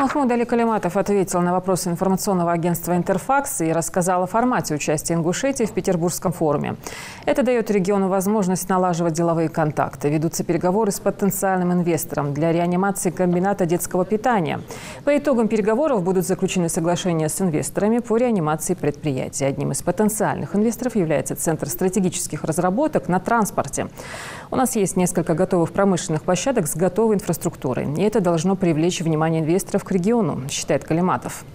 Махмуд Али Калиматов ответил на вопросы информационного агентства «Интерфакс» и рассказал о формате участия Ингушетии в Петербургском форуме. Это дает региону возможность налаживать деловые контакты. Ведутся переговоры с потенциальным инвестором для реанимации комбината детского питания. По итогам переговоров будут заключены соглашения с инвесторами по реанимации предприятия. Одним из потенциальных инвесторов является Центр стратегических разработок на транспорте. У нас есть несколько готовых промышленных площадок с готовой инфраструктурой. И это должно привлечь внимание инвесторов к региону, считает Калиматов.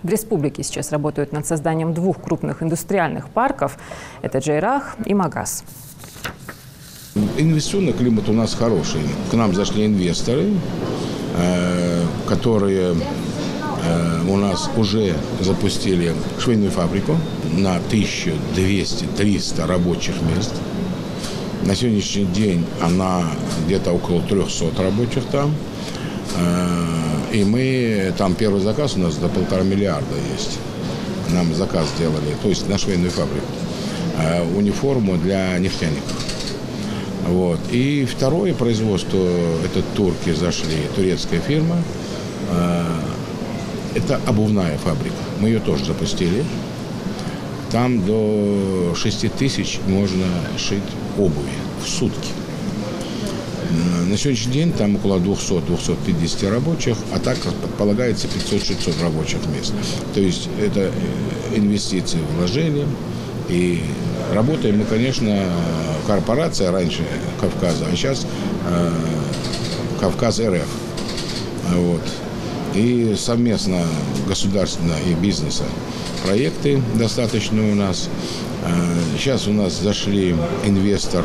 В республике сейчас работают над созданием двух крупных индустриальных парков. Это Джейрах и Магаз. Инвестиционный климат у нас хороший. К нам зашли инвесторы, которые у нас уже запустили швейную фабрику на 1200-300 рабочих мест. На сегодняшний день она где-то около 300 рабочих там. И мы, там первый заказ у нас до 1,5 миллиарда есть. Нам заказ сделали, то есть на швейную фабрику. Униформу для нефтяников. Вот. И второе производство, это турки зашли, турецкая фирма. Это обувная фабрика. Мы ее тоже запустили. Там до 6 тысяч можно шить обуви в сутки. На сегодняшний день там около 200-250 рабочих, а так полагается 500-600 рабочих мест. То есть это инвестиции, вложения. И работаем мы, конечно, корпорация раньше Кавказа, а сейчас Кавказ РФ. Вот. И совместно государственного и бизнеса проекты достаточно у нас. Сейчас у нас зашли инвестор.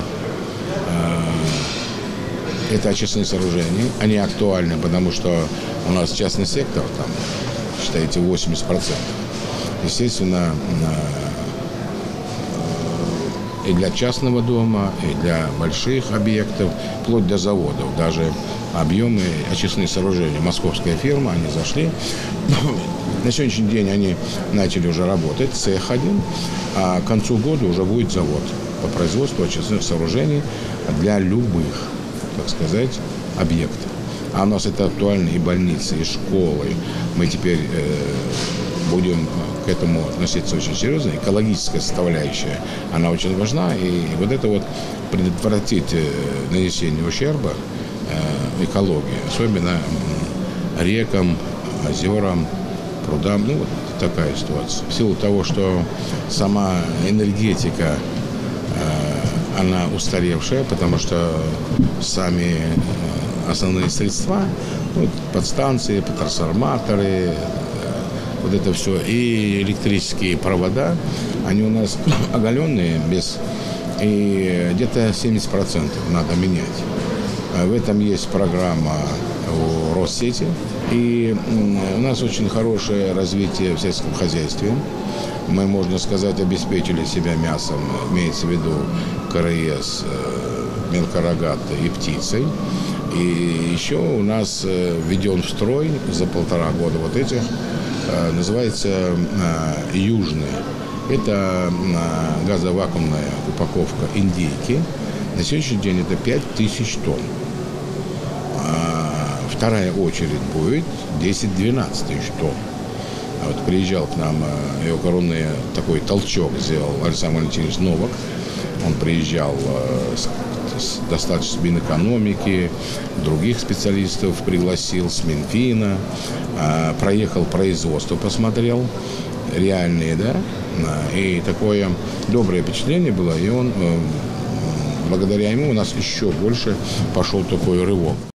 Это очистные сооружения. Они актуальны, потому что у нас частный сектор, там, считайте, 80%. Естественно, и для частного дома, и для больших объектов, вплоть до заводов. Даже объемы очистные сооружения. Московская фирма, они зашли. На сегодняшний день они начали уже работать, цех один, а к концу года уже будет завод по производству очистных сооружений для любых, так сказать, объектов. А у нас это актуально и больницы, и школы. Мы теперь будем к этому относиться очень серьезно. Экологическая составляющая, она очень важна. И вот это вот предотвратить нанесение ущерба экологии, особенно рекам, озерам, прудам. Ну, вот такая ситуация. В силу того, что сама энергетика, она устаревшая, потому что сами основные средства, ну, подстанции, трансформаторы, вот это все, и электрические провода, они у нас оголенные, и где-то 70% надо менять. В этом есть программа у Россети, и у нас очень хорошее развитие в сельском хозяйстве. Мы, можно сказать, обеспечили себя мясом, имеется в виду КРС, мелкорогатой и птицей. И еще у нас введен в строй за 1,5 года вот этих, называется южный. Это газовакуумная упаковка индейки. На сегодняшний день это 5000 тонн. Вторая очередь будет 10-12 тысяч тонн. Вот приезжал к нам и огромный такой толчок сделал Александр Валентинович Новак. Он приезжал с достаточно Минэкономики, других специалистов пригласил, с Минфина, проехал производство, посмотрел, реальные, да, и такое доброе впечатление было, и он, благодаря ему у нас еще больше пошел такой рывок.